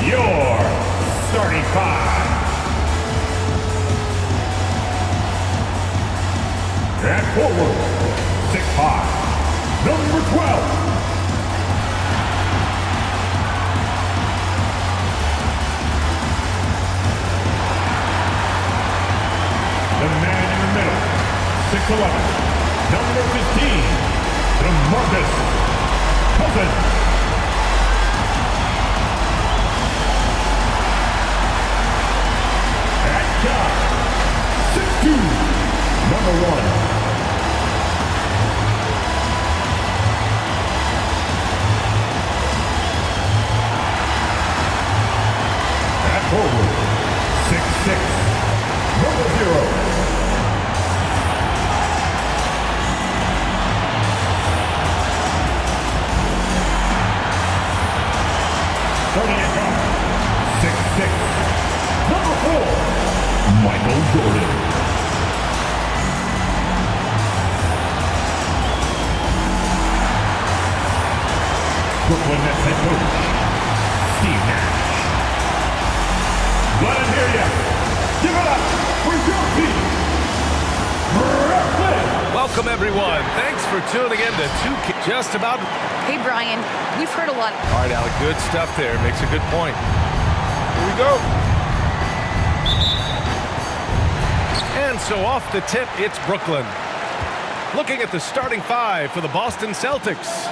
your starting five. At forward, 6'5", number 12. The man in the middle, 6'11", number 15, DeMarcus Cousins. At guard, 6'2", number 1. Forward, 6'6", number 0. Starting at guard, 6'6", number 4, Michael Jordan. Brooklyn Nets head coach, Steve Nash. Let him hear you. Give it up for your team, Brooklyn. Welcome, everyone. Thanks for tuning in to Just About. Hey, Brian. We've heard a lot. All right, Alec, good stuff there. Makes a good point. Here we go. And so off the tip, it's Brooklyn. Looking at the starting five for the Boston Celtics.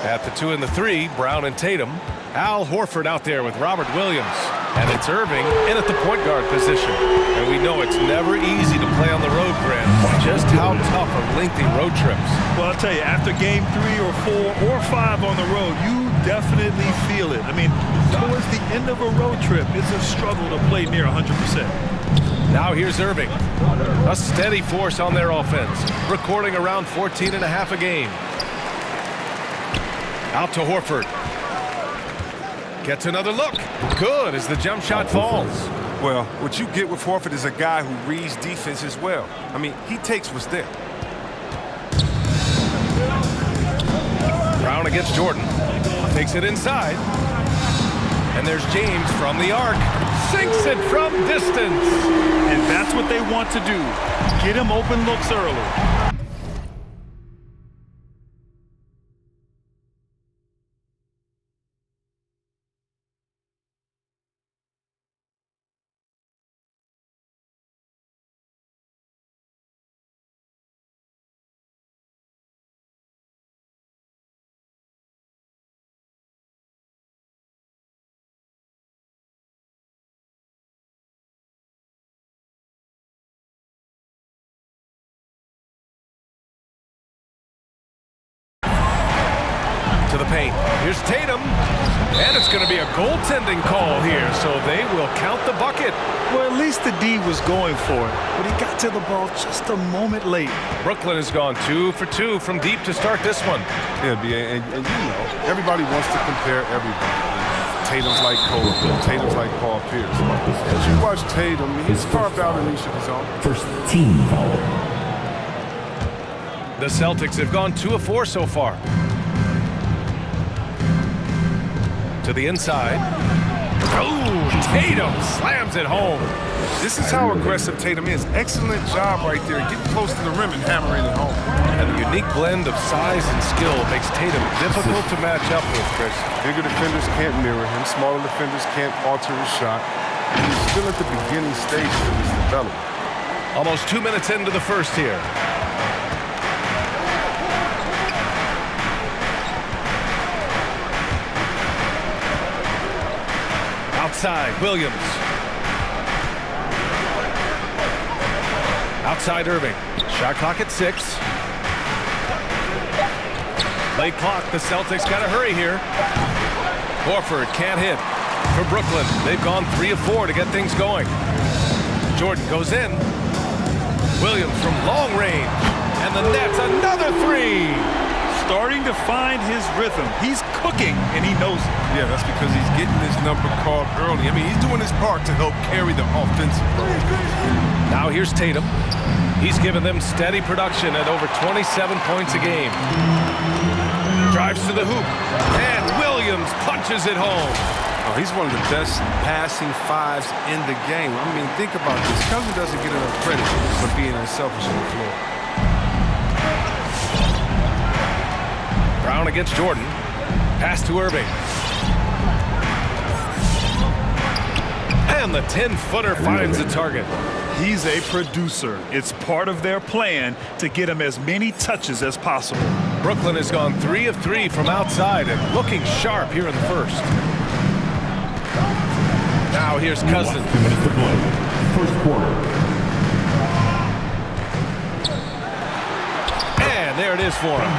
At the 2 and the 3, Brown and Tatum. Al Horford out there with Robert Williams. And it's Irving in at the point guard position. And we know it's never easy to play on the road, Grant. Just how tough are lengthy road trips. Well, I'll tell you, after game 3 or 4 or 5 on the road, you definitely feel it. I mean, towards the end of a road trip, it's a struggle to play near 100%. Now here's Irving. A steady force on their offense. Recording around 14 and a half a game. Out to Horford. Gets another look. Good as the jump shot falls. Well, what you get with Horford is a guy who reads defense as well. I mean, he takes what's there. Brown against Jordan. Takes it inside. And there's James from the arc. Sinks it from distance. And that's what they want to do. Get him open looks early. To the paint. Here's Tatum. And it's going to be a goaltending call here, so they will count the bucket. Well, at least the D was going for it, but he got to the ball just a moment late. Brooklyn has gone 2 for 2 from deep to start this one. Yeah, B.A., and you know, everybody wants to compare everybody. Tatum's like Kobe, Tatum's like Paul Pierce. As you watch Tatum, he's carved out a niche of his own. First team foul. The Celtics have gone 2 of 4 so far. To the inside. Oh, Tatum slams it home. This is how aggressive Tatum is. Excellent job right there, getting close to the rim and hammering it home. And the unique blend of size and skill makes Tatum difficult to match up with, Chris. Bigger defenders can't mirror him. Smaller defenders can't alter his shot. And he's still at the beginning stages of his development. Almost 2 minutes into the first here. Outside, Williams. Outside, Irving. Shot clock at 6. Late clock, the Celtics got to hurry here. Horford can't hit. For Brooklyn, they've gone 3 of 4 to get things going. Jordan goes in. Williams from long range. And the Nets, another 3. Starting to find his rhythm. He's cooking, and he knows it. Yeah, that's because he's getting his number called early. I mean, he's doing his part to help carry the offensive load. Now here's Tatum. He's given them steady production at over 27 points a game. Drives to the hoop, and Williams punches it home. Oh, he's one of the best passing fives in the game. I mean, think about this. Cousins doesn't get enough credit for being unselfish on the floor. Brown against Jordan. Pass to Irving. And the 10-footer finds the target. He's a producer. It's part of their plan to get him as many touches as possible. Brooklyn has gone 3 of 3 from outside and looking sharp here in the first. Now here's Cousins. 2 minutes to play. First quarter. And there it is for him.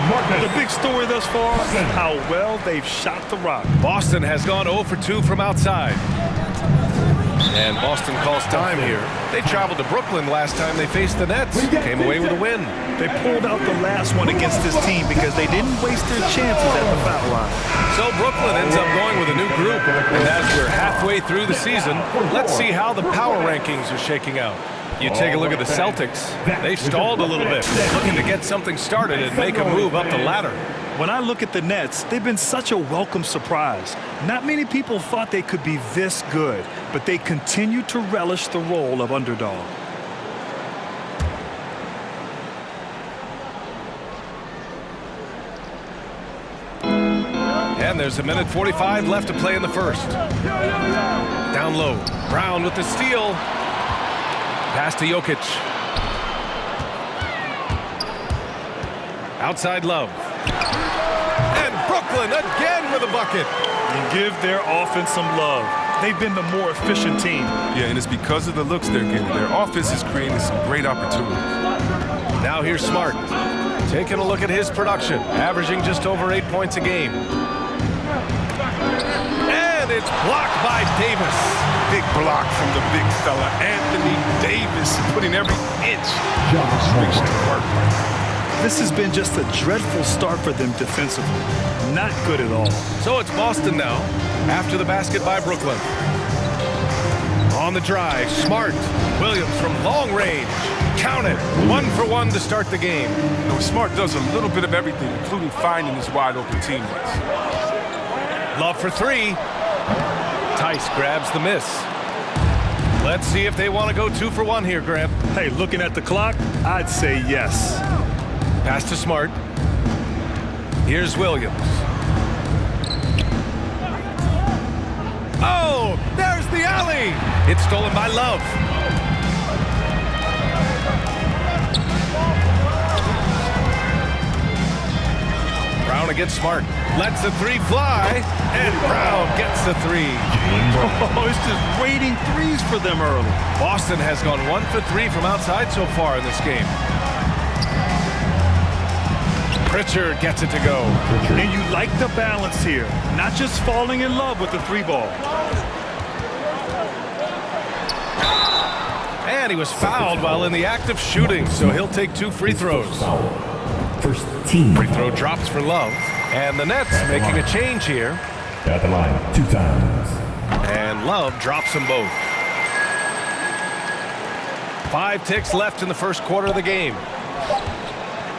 The big story thus far, how well they've shot the rock. Boston has gone 0 for 2 from outside. And Boston calls time here. They traveled to Brooklyn last time they faced the Nets. Came away with a win. They pulled out the last one against this team because they didn't waste their chances at the foul line. So Brooklyn ends up going with a new group. And as we're halfway through the season, let's see how the power rankings are shaking out. You take a look at the Celtics. They've stalled a little bit, looking to get something started and make a move up the ladder. When I look at the Nets, they've been such a welcome surprise. Not many people thought they could be this good, but they continue to relish the role of underdog. And there's a minute 45 left to play in the first. Down low. Brown with the steal. Pass to Jokic. Outside Love. And Brooklyn again with a bucket. And give their offense some love. They've been the more efficient team. Yeah, and it's because of the looks they're getting. Their offense is creating some great opportunities. Now here's Smart. Taking a look at his production. Averaging just over 8 points a game. And it's blocked by Davis. Big block from the big fella, Anthony Davis, putting every inch of his reach to work. This has been just a dreadful start for them defensively. Not good at all. So it's Boston now, after the basket by Brooklyn. On the drive, Smart. Williams from long range. Count it. 1 for 1 to start the game. You know, Smart does a little bit of everything, including finding his wide open teammates. Love for 3. Tice grabs the miss. Let's see if they want to go 2 for 1 here, Grant. Hey, looking at the clock, I'd say yes. Pass to Smart. Here's Williams. Oh, there's the alley. It's stolen by Love. Brown against Smart. Lets the 3 fly. And Brown gets the 3. Oh, it's just raining threes for them early. Boston has gone 1 for 3 from outside so far in this game. Pritchard gets it to go. And you like the balance here. Not just falling in love with the 3 ball. And he was fouled while in the act of shooting, so he'll take 2 free throws. First team. Free throw drops for Love. And the Nets making a change here. At the line 2 times. And Love drops them both. 5 ticks left in the first quarter of the game.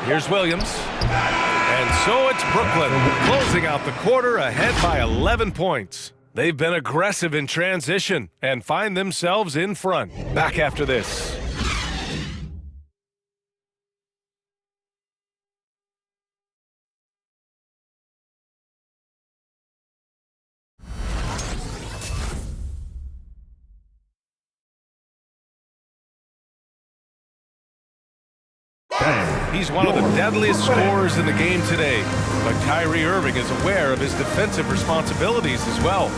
Here's Williams. And so it's Brooklyn closing out the quarter ahead by 11 points. They've been aggressive in transition and find themselves in front. Back after this. He's one of the deadliest scorers in the game today, but Kyrie Irving is aware of his defensive responsibilities as well.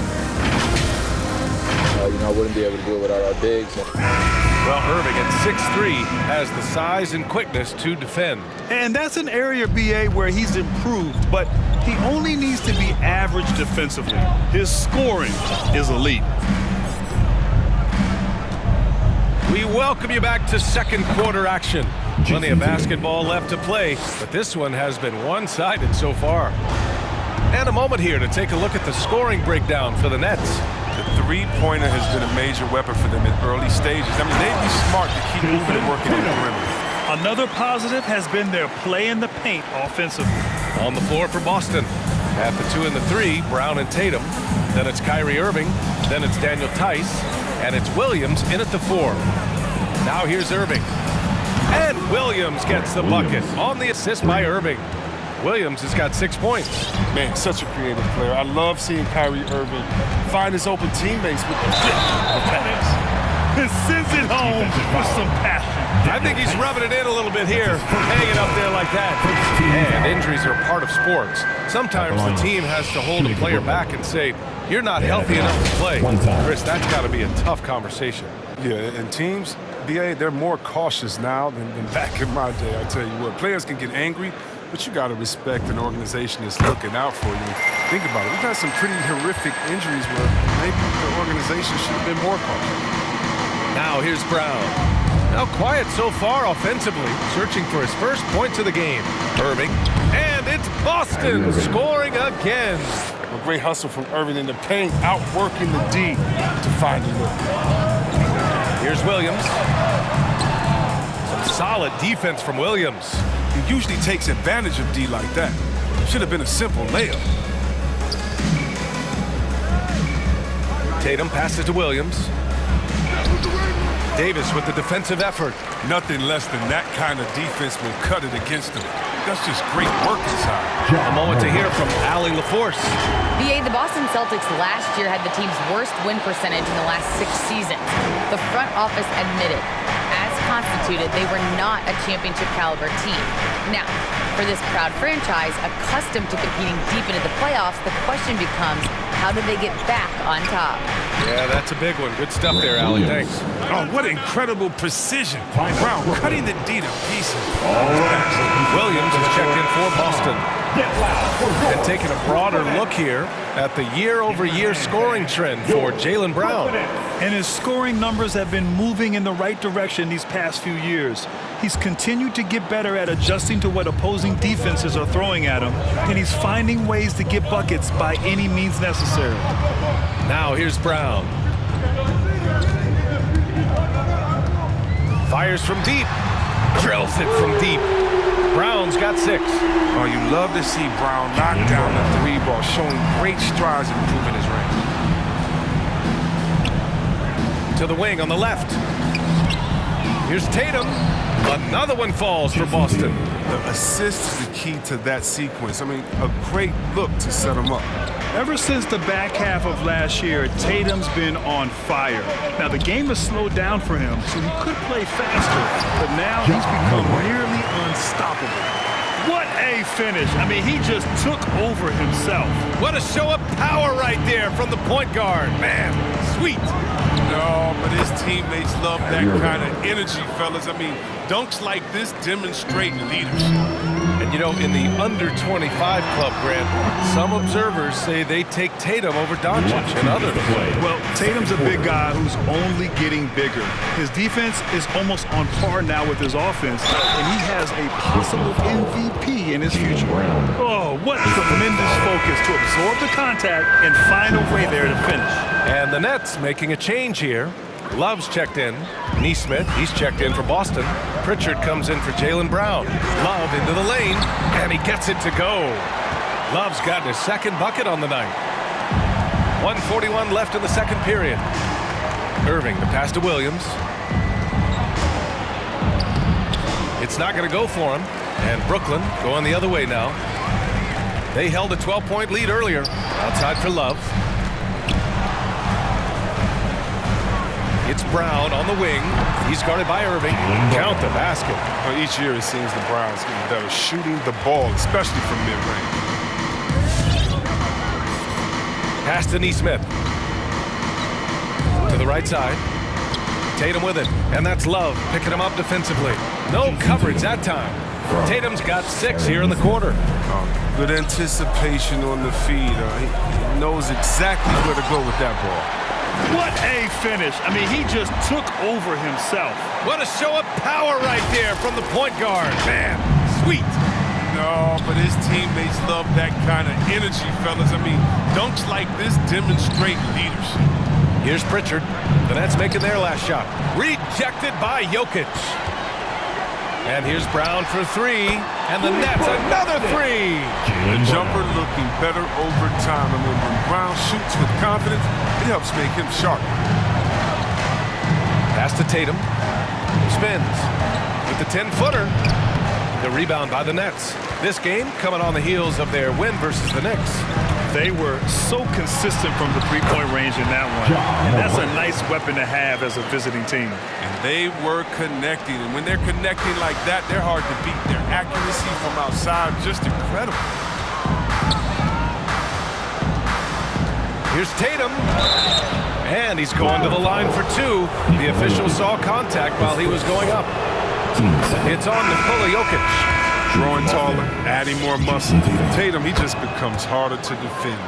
I wouldn't be able to do it without our bigs. Well, Irving at 6'3" has the size and quickness to defend. And that's an area, BA, where he's improved, but he only needs to be average defensively. His scoring is elite. We welcome you back to second quarter action. Plenty of basketball left to play, but this one has been one-sided so far. And a moment here to take a look at the scoring breakdown for the Nets. The 3-pointer has been a major weapon for them in early stages. I mean, they'd be smart to keep moving and working on the perimeter. Another positive has been their play in the paint offensively. On the floor for Boston. At the 2 and the 3, Brown and Tatum. Then it's Kyrie Irving. Then it's Daniel Tice. And it's Williams in at the 4. Now here's Irving. And Williams gets the bucket on the assist by Irving. Williams has got 6 points. Man, such a creative player. I love seeing Kyrie Irving find his open teammates with the Sends it home with some passion. I think he's rubbing it in a little bit here, hanging up there like that. And injuries are part of sports. Sometimes the team has to hold a player back and say, you're not healthy enough to play. Chris, that's got to be a tough conversation. Yeah, and teams, BA, they're more cautious now than back in my day. I tell you what, players can get angry, but you got to respect an organization that's looking out for you. Think about it. We've had some pretty horrific injuries where maybe the organization should have been more cautious. Now here's Brown. Now quiet so far offensively, searching for his first points of the game. Irving, and it's Boston scoring again. A great hustle from Irving in the paint, outworking the D to find the look. Here's Williams. Some solid defense from Williams. He usually takes advantage of D like that. Should have been a simple layup. Tatum passes to Williams. Davis with the defensive effort. Nothing less than that kind of defense will cut it against them. That's just great work inside. A moment to hear from Allie LaForce. BA, the Boston Celtics last year had the team's worst win percentage in the last 6 seasons. The front office admitted, as constituted, they were not a championship caliber team. Now, for this proud franchise, accustomed to competing deep into the playoffs, the question becomes, how do they get back on top? Yeah, that's a big one. Good stuff there, Allie. Thanks. Oh, what incredible precision. Brown cutting the D to pieces. Williams is checked in for Boston. And taking a broader look here at the year-over-year scoring trend for Jaylen Brown. And his scoring numbers have been moving in the right direction these past few years. He's continued to get better at adjusting to what opposing defenses are throwing at him, and he's finding ways to get buckets by any means necessary. Now here's Brown. Fires from deep. Drills it from deep. Brown's got 6. Oh, you love to see Brown knock down the 3 ball, showing great strides in improving his range. To the wing on the left. Here's Tatum. Another one falls for Boston. The assist is the key to that sequence. I mean, a great look to set him up. Ever since the back half of last year, Tatum's been on fire. Now, the game has slowed down for him, so he could play faster, but now he's become nearly unstoppable. What a finish. I mean, he just took over himself. What a show of power right there from the point guard. Man, sweet. No, but his teammates love that kind of energy, fellas. I mean, dunks like this demonstrate leadership. And you know, in the under-25 club, Grant, some observers say they take Tatum over Doncic and others. Well, Tatum's a big guy who's only getting bigger. His defense is almost on par now with his offense, and he has a possible MVP in his future. Oh, what tremendous focus to absorb the contact and find a way there to finish. And the Nets making a change here. Love's checked in. Neesmith, he's checked in for Boston. Pritchard comes in for Jaylen Brown. Love into the lane, and he gets it to go. Love's gotten his second bucket on the night. 1:41 left in the second period. Irving, the pass to Williams. It's not going to go for him, and Brooklyn going the other way now. They held a 12-point lead earlier. Outside for Love. It's Brown on the wing. He's guarded by Irving. Count the basket. Well, each year it seems the Browns getting better shooting the ball, especially from mid-range. Pass to Neesmith. To the right side. Tatum with it. And that's Love picking him up defensively. No coverage that time. Tatum's got 6 here in the quarter. Good anticipation on the feed. He knows exactly where to go with that ball. What a finish. I mean, he just took over himself. What a show of power right there from the point guard. Man, sweet. No, but his teammates love that kind of energy, fellas. I mean, dunks like this demonstrate leadership. Here's Pritchard. The Nets making their last shot. Rejected by Jokic. And here's Brown for three. And the Nets, another three. The jumper looking better over time. I mean, when Brown shoots with confidence, it helps make him sharp. Pass to Tatum. Spins with the 10-footer. The rebound by the Nets. This game coming on the heels of their win versus the Knicks. They were so consistent from the three-point range in that one. And that's a nice weapon to have as a visiting team. And they were connecting. And when they're connecting like that, they're hard to beat. Their accuracy from outside, just incredible. Here's Tatum. And he's going to the line for two. The official saw contact while he was going up. It's on Nikola Jokic. Growing taller, adding more muscle. Tatum, he just becomes harder to defend.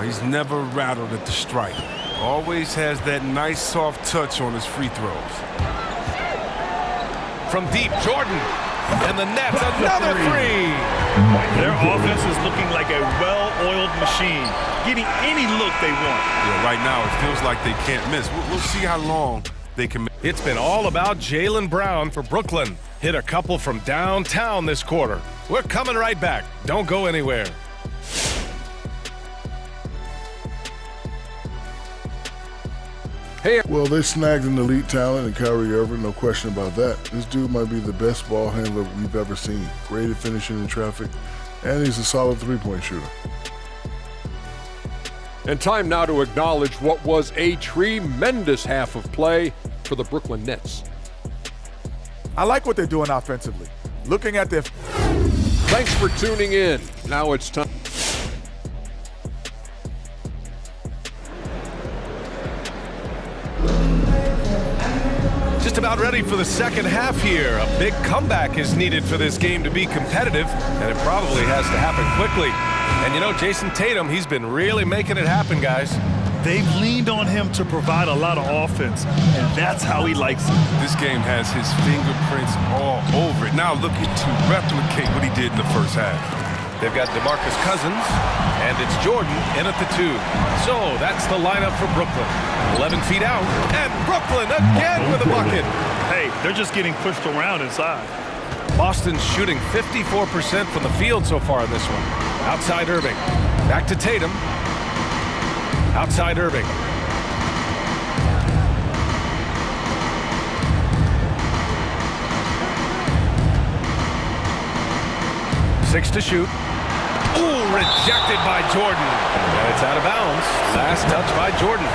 He's never rattled at the strike. Always has that nice soft touch on his free throws. From deep, Jordan. And the Nets, another three. Their offense is looking like a well-oiled machine, getting any look they want. Yeah, right now it feels like they can't miss. We'll see how long they can. It's been all about Jaylen Brown for Brooklyn. Hit a couple from downtown this quarter. We're coming right back. Don't go anywhere. Well, they snagged an elite talent in Kyrie Irving, no question about that. This dude might be the best ball handler we've ever seen. Great at finishing in traffic, and he's a solid three-point shooter. And time now to acknowledge what was a tremendous half of play for the Brooklyn Nets. I like what they're doing offensively. Looking at their... Thanks for tuning in. Now it's time. Just about ready for the second half here. A big comeback is needed for this game to be competitive, and it probably has to happen quickly. And you know, Jason Tatum, he's been really making it happen, guys. They've leaned on him to provide a lot of offense, and that's how he likes it. This game has his fingerprints all over it. Now looking to replicate what he did in the first half. They've got DeMarcus Cousins, and it's Jordan in at the two. So that's the lineup for Brooklyn. 11 feet out, and Brooklyn again with a bucket. Hey, they're just getting pushed around inside. Boston's shooting 54% from the field so far in this one. Outside Irving. Back to Tatum. Outside Irving. Six to shoot. Ooh, rejected by Jordan. And it's out of bounds. Last touch by Jordan.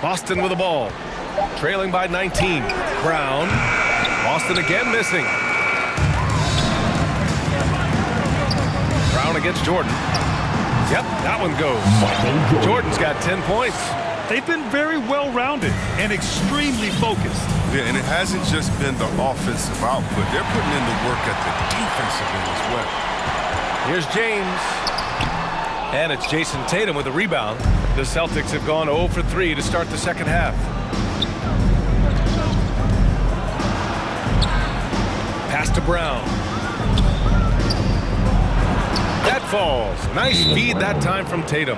Boston with the ball. Trailing by 19. Brown. Boston again missing. Brown against Jordan. Yep, that one goes. Jordan's got 10 points. They've been very well-rounded and extremely focused. Yeah, and it hasn't just been the offensive output. They're putting in the work at the defensive end as well. Here's James. And it's Jason Tatum with a rebound. The Celtics have gone 0 for 3 to start the second half. Pass to Brown. That falls. Nice feed that time from Tatum.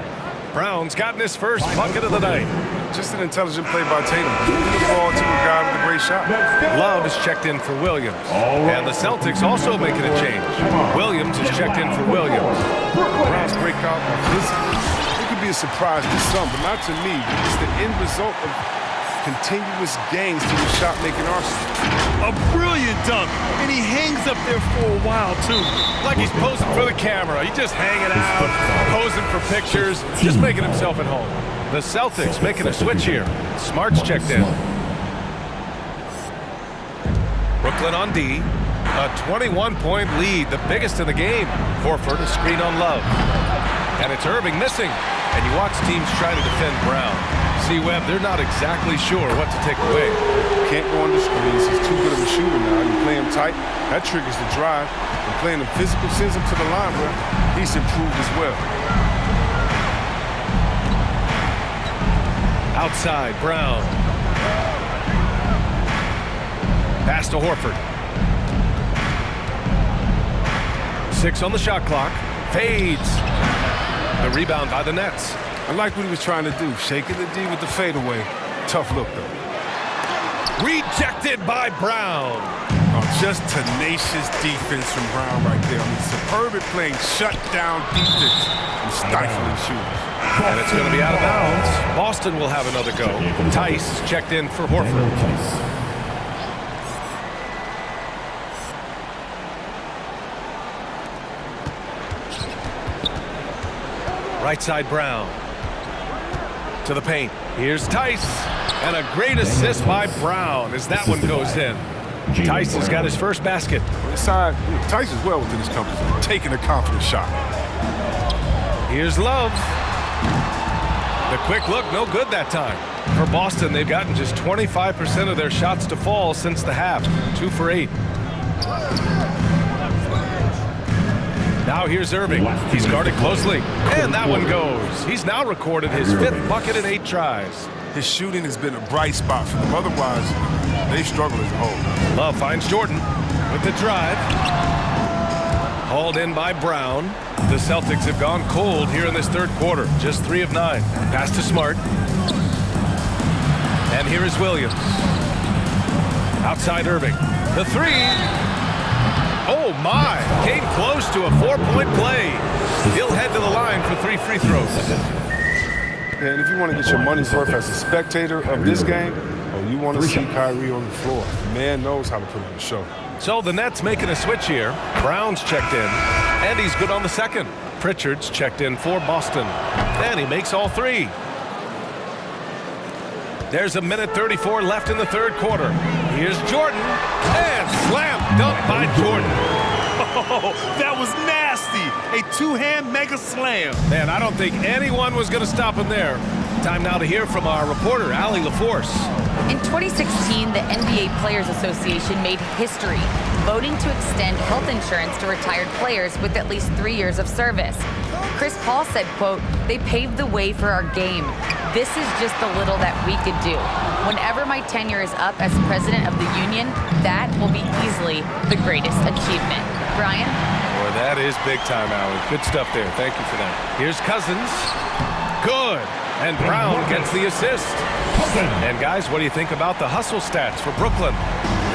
Brown's gotten his first bucket of the night. Just an intelligent play by Tatum. Giving the ball to a guy with a great shot. Love is checked in for Williams. And the Celtics also making a change. Williams is checked in for Williams. Brown's breakout physically. It could be a surprise to some, but not to me. It's the end result of continuous gains to the shot-making arsenal. A brilliant dunk, and he hangs up there for a while, too. Like he's posing for the camera. He's just hanging out, posing for pictures, just making himself at home. The Celtics making a switch here. Smart's checked in. Brooklyn on D. A 21-point lead, the biggest in the game. Horford, a screen on Love. And it's Irving missing. And you watch teams try to defend Brown. See, Webb, they're not exactly sure what to take away. Can't go under screens. He's too good of a shooter now. You play him tight, that triggers the drive. And playing him physical sends him to the line, bro. He's improved as well. Outside, Brown. Pass to Horford. 6 on the shot clock. Fades. The rebound by the Nets. I like what he was trying to do, shaking the D with the fadeaway. Tough look, though. Rejected by Brown. Oh, just tenacious defense from Brown right there. I mean, superb at playing shutdown defense and stifling shooters. And it's going to be out of bounds. Boston will have another go. Tice checked in for Horford. Right side Brown. To the paint. Here's Tice. And a great assist by Brown as that one goes in. Tice has got his first basket. Inside, Tice is well within his comfort zone, taking a confident shot. Here's Love. The quick look, no good that time. For Boston, they've gotten just 25% of their shots to fall since the half. 2 for 8. Now here's Irving. He's guarded closely. And that one goes. He's now recorded his 5th bucket in 8 tries. His shooting has been a bright spot for them. Otherwise, they've struggled as a whole. Love finds Jordan with the drive. Hauled in by Brown. The Celtics have gone cold here in this third quarter. Just 3 of 9. Pass to Smart. And here is Williams. Outside Irving. The 3. Oh my! Came close to a 4-point play. He'll head to the line for 3 free throws. And if you want to get your money's worth as a spectator of this game, or you want to see Kyrie on the floor, the man knows how to put on a show. So the Nets making a switch here. Brown's checked in, and he's good on the second. Pritchard's checked in for Boston, and he makes all 3. There's 1:34 left in the third quarter. Here's Jordan, and slam dunk by Jordan. Oh, that was nasty. A 2-hand mega slam. Man, I don't think anyone was going to stop him there. Time now to hear from our reporter, Allie LaForce. In 2016, the NBA Players Association made history, voting to extend health insurance to retired players with at least 3 years of service. Chris Paul said, quote, "They paved the way for our game. This is just the little that we could do. Whenever my tenure is up as president of the union, that will be easily the greatest achievement." Brian? Boy, that is big time, Allie. Good stuff there. Thank you for that. Here's Cousins. Good. And Brown gets the assist. And guys, what do you think about the hustle stats for Brooklyn?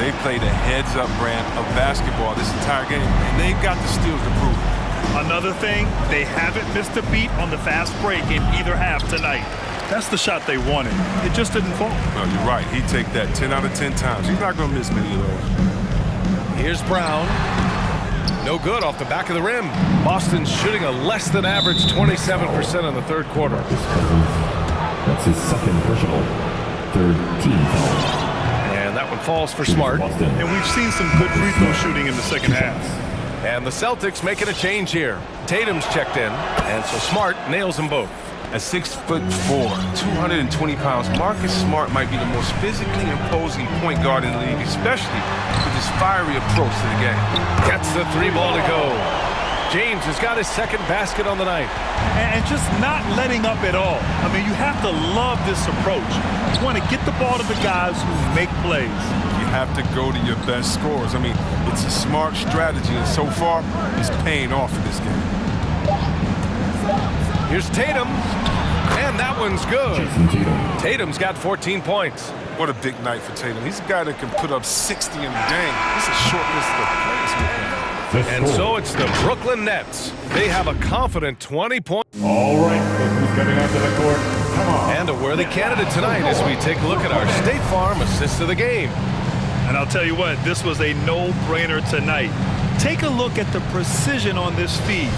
They played a heads-up brand of basketball this entire game, and they've got the steals to prove it. Another thing, they haven't missed a beat on the fast break in either half tonight. That's the shot they wanted. It just didn't fall. No, you're right. He'd take that 10 out of 10 times. He's not going to miss many of those. Here's Brown. No good off the back of the rim. Boston's shooting a less than average 27% in the third quarter. That's his second personal. Third team foul. And that one falls for Smart. And we've seen some good free throw shooting in the second half. And the Celtics making a change here. Tatum's checked in, and so Smart nails them both. At 6'4", 220 pounds, Marcus Smart might be the most physically imposing point guard in the league, especially with his fiery approach to the game. Gets the 3 ball to go. James has got his second basket on the night. And just not letting up at all. I mean, you have to love this approach. You want to get the ball to the guys who make plays. You have to go to your best scorers. I mean, it's a smart strategy, and so far, it's paying off in this game. Here's Tatum, and that one's good. Tatum's got 14 points. What a big night for Tatum. He's a guy that can put up 60 in a game. It's a short list of players with him. And so it's the Brooklyn Nets. They have a confident 20 points. All right, who's coming onto the court? Come on. And a worthy candidate tonight as we take a look at our State Farm assist of the game. And I'll tell you what, this was a no-brainer tonight. Take a look at the precision on this feed.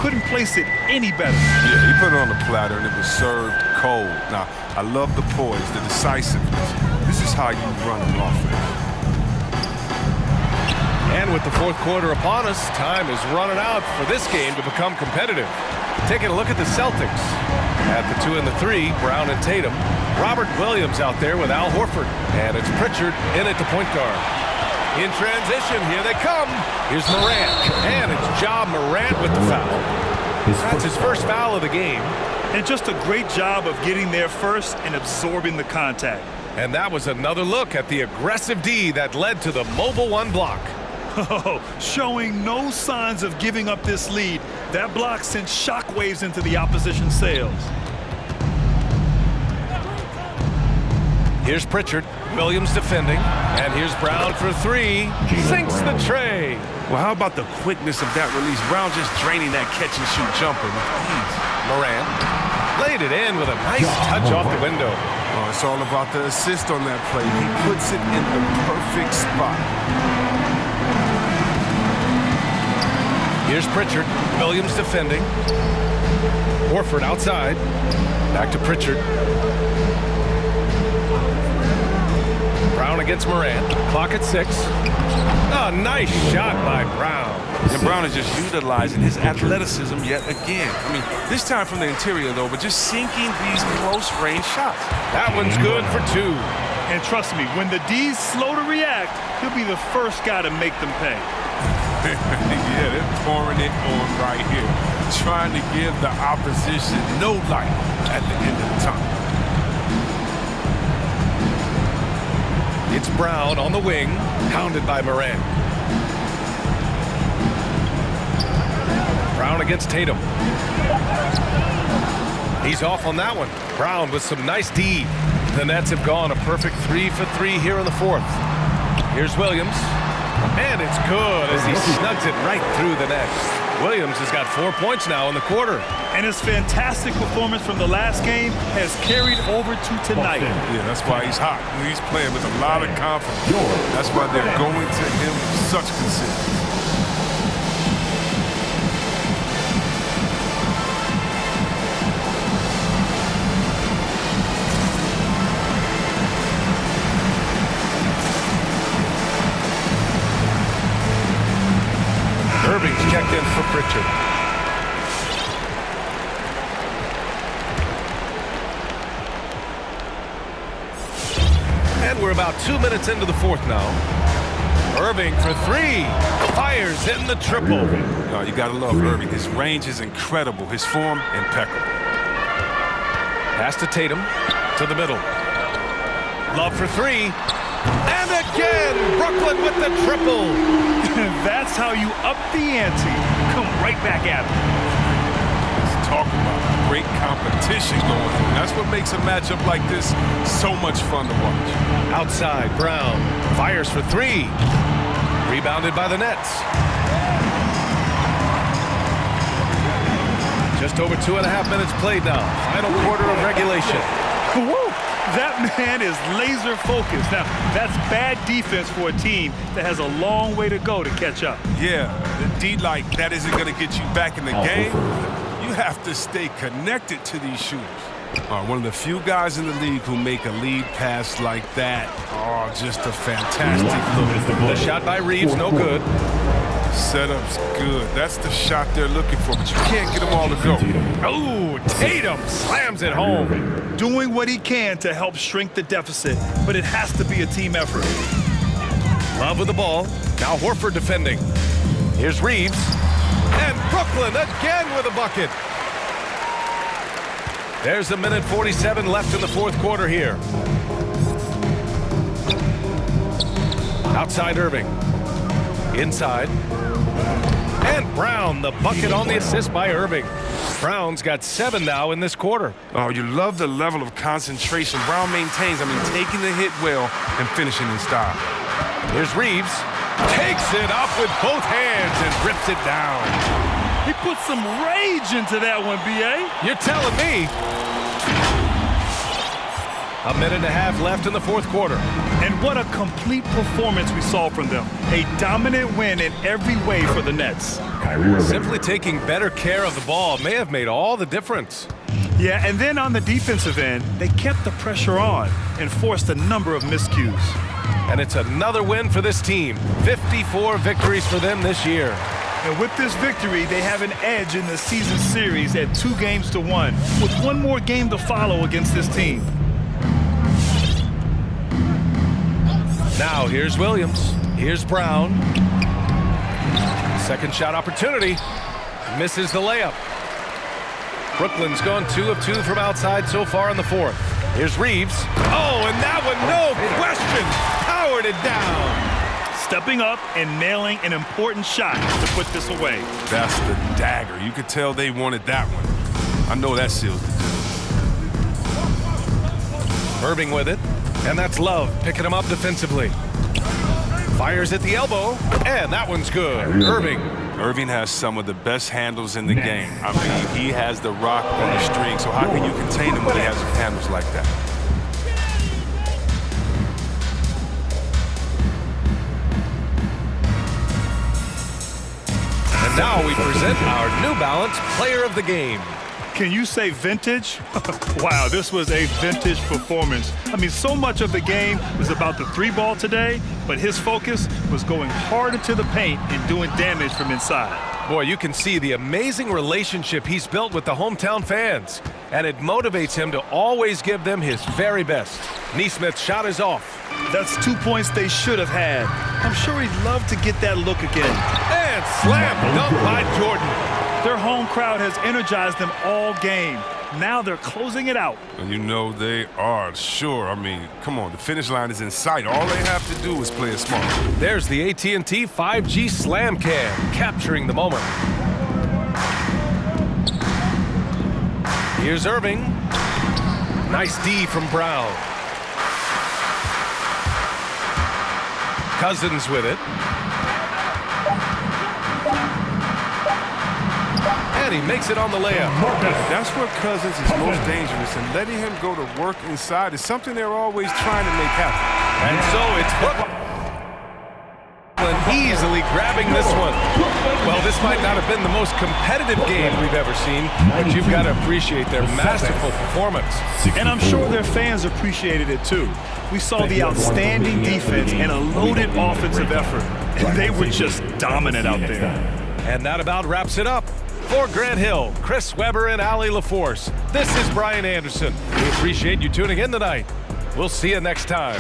Couldn't place it any better. Yeah, he put it on the platter and it was served cold. Now, I love the poise, the decisiveness. This is how you run an offense. And with the fourth quarter upon us, time is running out for this game to become competitive. Taking a look at the Celtics. At the 2 and the 3, Brown and Tatum. Robert Williams out there with Al Horford. And it's Pritchard in at the point guard. In transition, here they come. Here's Morant. And it's Ja Morant with the foul. That's his first foul of the game. And just a great job of getting there first and absorbing the contact. And that was another look at the aggressive D that led to the mobile 1 block. Oh, showing no signs of giving up this lead. That block sent shockwaves into the opposition sails. Here's Pritchard. Williams defending. And here's Brown for three. Sinks the tray. Well, how about the quickness of that release? Brown just draining that catch-and-shoot jumper with ease. Moran laid it in with a nice touch off the window. Oh, it's all about the assist on that play. He puts it in the perfect spot. Here's Pritchard. Williams defending. Horford outside. Back to Pritchard. Brown against Moran. Clock at 6. Oh, nice shot by Brown. And Brown is just utilizing his athleticism yet again. I mean, this time from the interior, though, but just sinking these close-range shots. That one's good for 2. And trust me, when the D's slow to react, he'll be the first guy to make them pay. Yeah, they're pouring it on right here. Trying to give the opposition no light at the end of the tunnel. It's Brown on the wing, pounded by Moran. Brown against Tatum. He's off on that one. Brown with some nice D. The Nets have gone a perfect 3 for 3 here in the 4th. Here's Williams. And it's good as he snugs it right through the net. Williams has got 4 points now in the quarter. And his fantastic performance from the last game has carried over to tonight. Yeah, that's why he's hot. He's playing with a lot of confidence. That's why they're going to him with such consistency. Irving's checked in for Pritchard. And we're about 2 minutes into the 4th now. Irving for 3. Fires in the triple. Oh, you gotta love Irving. His range is incredible. His form, impeccable. Pass to Tatum. To the middle. Love for 3. And again, Brooklyn with the triple. That's how you up the ante. Come right back at him. Let's talk about great competition going on. That's what makes a matchup like this so much fun to watch. Outside, Brown fires for 3. Rebounded by the Nets. Just over 2.5 minutes played now. Final quarter of regulation. Woo! That man is laser focused. Now, that's bad defense for a team that has a long way to go to catch up. Yeah, the D like that isn't going to get you back in the game. You have to stay connected to these shooters. One of the few guys in the league who make a lead pass like that. Oh, just a fantastic look. The shot by Reeves, no good. Setup's good. That's the shot they're looking for, but you can't get them all to go. Oh, Tatum slams it home. Doing what he can to help shrink the deficit, but it has to be a team effort. Love with the ball. Now Horford defending. Here's Reeves. And Brooklyn again with a bucket. There's 1:47 left in the 4th quarter here. Outside Irving. Inside. And Brown, the bucket on the assist by Irving. Brown's got 7 now in this quarter. Oh, you love the level of concentration Brown maintains. I mean, taking the hit well and finishing in style. Here's Reeves. Takes it up with both hands and rips it down. He put some rage into that one, B.A. You're telling me. 1.5 minutes left in the 4th quarter. And what a complete performance we saw from them. A dominant win in every way for the Nets. Simply taking better care of the ball may have made all the difference. Yeah, and then on the defensive end, they kept the pressure on and forced a number of miscues. And it's another win for this team. 54 victories for them this year. And with this victory, they have an edge in the season series at 2-1, with one more game to follow against this team. Now here's Williams. Here's Brown. Second shot opportunity. Misses the layup. Brooklyn's gone 2 of 2 from outside so far in the 4th. Here's Reeves. Oh, and that one, no question, powered it down. stepping up and nailing an important shot to put this away. That's the dagger. You could tell they wanted that one. I know that seals the deal. Irving with it, and that's Love picking him up defensively. Fires at the elbow, and that one's good. Irving has some of the best handles in the game. I mean, he has the rock on the string, so how can you contain him when he has handles like that? And now we present our New Balance Player of the Game. Can you say vintage? Wow, this was a vintage performance. I mean, so much of the game was about the three ball today, but his focus was going hard into the paint and doing damage from inside. Boy, you can see the amazing relationship he's built with the hometown fans, and it motivates him to always give them his very best. Neesmith's shot is off. That's 2 points they should have had. I'm sure he'd love to get that look again. And slam dunk by Jordan. Their home crowd has energized them all game. Now they're closing it out. And you know they are, sure. I mean, come on, the finish line is in sight. All they have to do is play it smart. There's the AT&T 5G Slam Cam, capturing the moment. Here's Irving. Nice D from Brown. Cousins with it. And he makes it on the layup. That's where Cousins is most dangerous, and letting him go to work inside is something they're always trying to make happen. And so it's Brooklyn easily grabbing this one. Well, this might not have been the most competitive game we've ever seen, but you've got to appreciate their masterful performance. And I'm sure their fans appreciated it too. We saw the outstanding defense and a loaded offensive effort, and they were just dominant out there. And that about wraps it up. For Grant Hill, Chris Webber, and Allie LaForce, this is Brian Anderson. We appreciate you tuning in tonight. We'll see you next time.